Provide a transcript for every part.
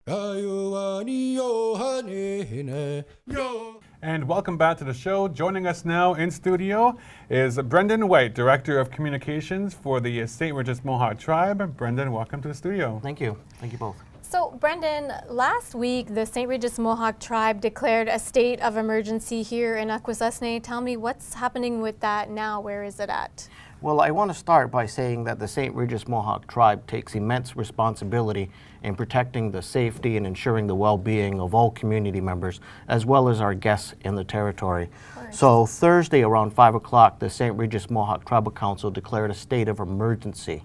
And welcome back to the show. Joining us now in studio is Brendan White, Director of Communications for the Saint Regis Mohawk Tribe. Brendan, welcome to the studio. Thank you. Thank you both. So, Brendan, last week the Saint Regis Mohawk Tribe declared a state of emergency here in Akwesasne. Tell me what's happening with that now. Where is it at? Well, I want to start by saying that the Saint Regis Mohawk Tribe takes immense responsibility in protecting the safety and ensuring the well-being of all community members, as well as our guests in the territory. So Thursday around 5 o'clock, the Saint Regis Mohawk Tribal Council declared a state of emergency.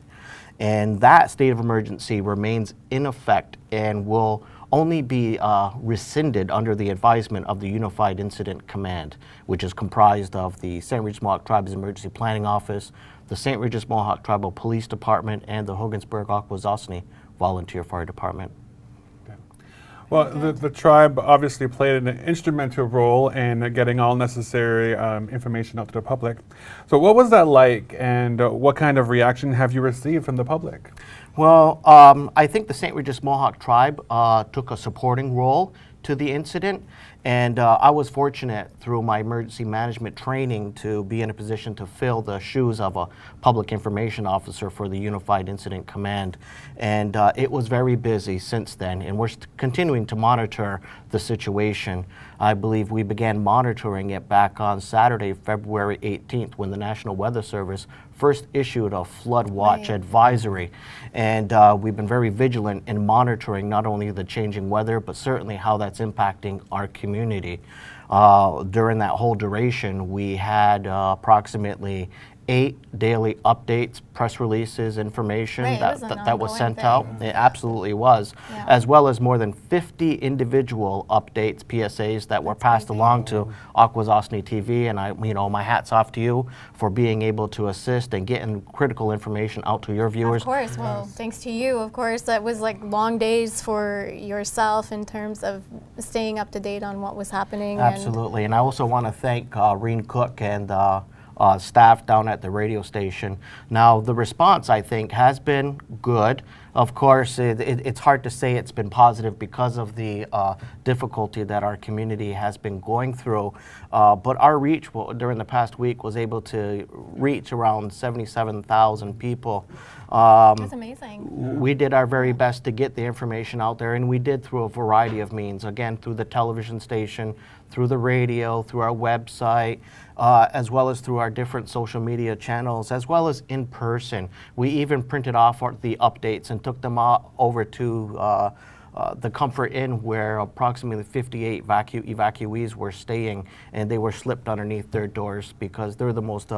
And that state of emergency remains in effect and will only be rescinded under the advisement of the Unified Incident Command, which is comprised of the Saint Regis Mohawk Tribe's Emergency Planning Office, the Saint Regis Mohawk Tribal Police Department, and the Hogansburg-Akwesasne Volunteer Fire Department. Well, the tribe obviously played an instrumental role in getting all necessary information out to the public. So what was that like, and what kind of reaction have you received from the public? Well, I think the Saint Regis Mohawk Tribe took a supporting role to the incident, and I was fortunate through my emergency management training to be in a position to fill the shoes of a public information officer for the Unified Incident Command. And it was very busy since then, and we're continuing to monitor the situation. I believe we began monitoring it back on Saturday, February 18th, when the National Weather Service first issued a flood watch advisory. And we've been very vigilant in monitoring not only the changing weather, but certainly how that's impacting our community. During that whole duration, we had approximately 8 daily updates, press releases, information that was sent out. It absolutely was, as well as more than 50 individual updates, PSAs that were passed along to Akwesasne TV. And my hat's off to you for being able to assist and getting critical information out to your viewers. Of course, well, thanks to you, of course. That was like long days for yourself in terms of staying up to date on what was happening. Absolutely, and I also want to thank Reen Cook and staff down at the radio station. Now, the response, I think, has been good. Of course, it's hard to say it's been positive because of the difficulty that our community has been going through. But our reach during the past week was able to reach around 77,000 people. That's amazing. We did our very best to get the information out there, and we did through a variety of means. Again, through the television station, through the radio, through our website, as well as through our different social media channels, as well as in person. We even printed off the updates and took them over to the Comfort Inn, where approximately 58 evacuees were staying, and they were slipped underneath their doors because they're the most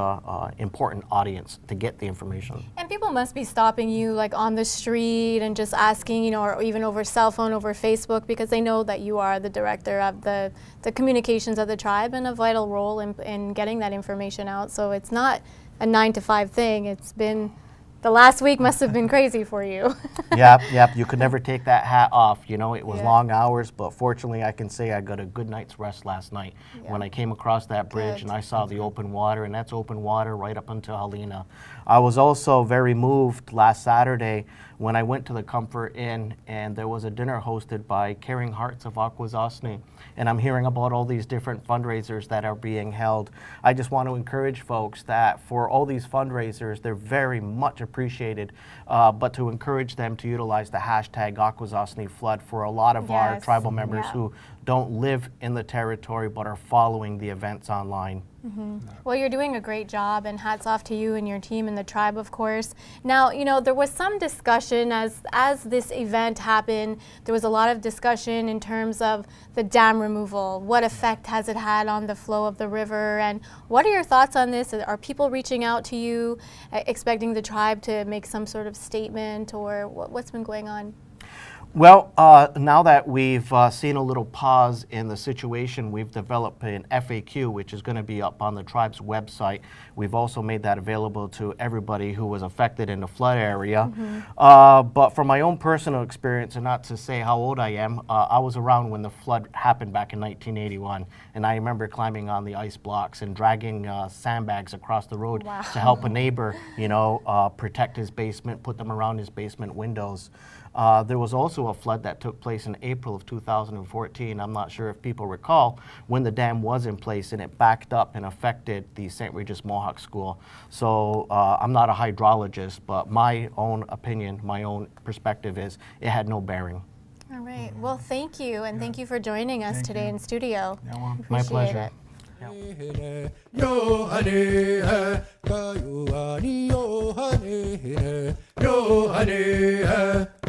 important audience to get the information. And people must be stopping you like on the street and just asking, or even over cell phone, over Facebook, because they know that you are the director of the communications of the tribe and a vital role in getting that information out. So it's not a 9-to-5 thing. It's been the last week must have been crazy for you. Yep. You could never take that hat off. It was long hours, but fortunately I can say I got a good night's rest last night when I came across that bridge and I saw the open water, and that's open water right up until Helena. I was also very moved last Saturday when I went to the Comfort Inn, and there was a dinner hosted by Caring Hearts of Akwesasne, and I'm hearing about all these different fundraisers that are being held. I just want to encourage folks that for all these fundraisers, they're very much appreciated, but to encourage them to utilize the hashtag #AkwesasneFlood for a lot of our tribal members who don't live in the territory but are following the events online. Well, you're doing a great job, and hats off to you and your team and the tribe, of course. Now, there was some discussion as this event happened. There was a lot of discussion in terms of the dam removal. What effect has it had on the flow of the river, and what are your thoughts on this? Are people reaching out to you, expecting the tribe to make some sort of statement, or what's been going on? Well, now that we've seen a little pause in the situation, we've developed an FAQ, which is going to be up on the tribe's website. We've also made that available to everybody who was affected in the flood area. But from my own personal experience, and not to say how old I am, I was around when the flood happened back in 1981, and I remember climbing on the ice blocks and dragging sandbags across the road to help a neighbor, protect his basement, put them around his basement windows. There was also a flood that took place in April of 2014. I'm not sure if people recall when the dam was in place and it backed up and affected the St. Regis Mohawk School. So I'm not a hydrologist, but my own opinion, my own perspective is it had no bearing. All right. Well, thank you, and thank you for joining us today in studio. Yeah, well, Appreciate my pleasure. it. Yo hane ka yo ani yo hane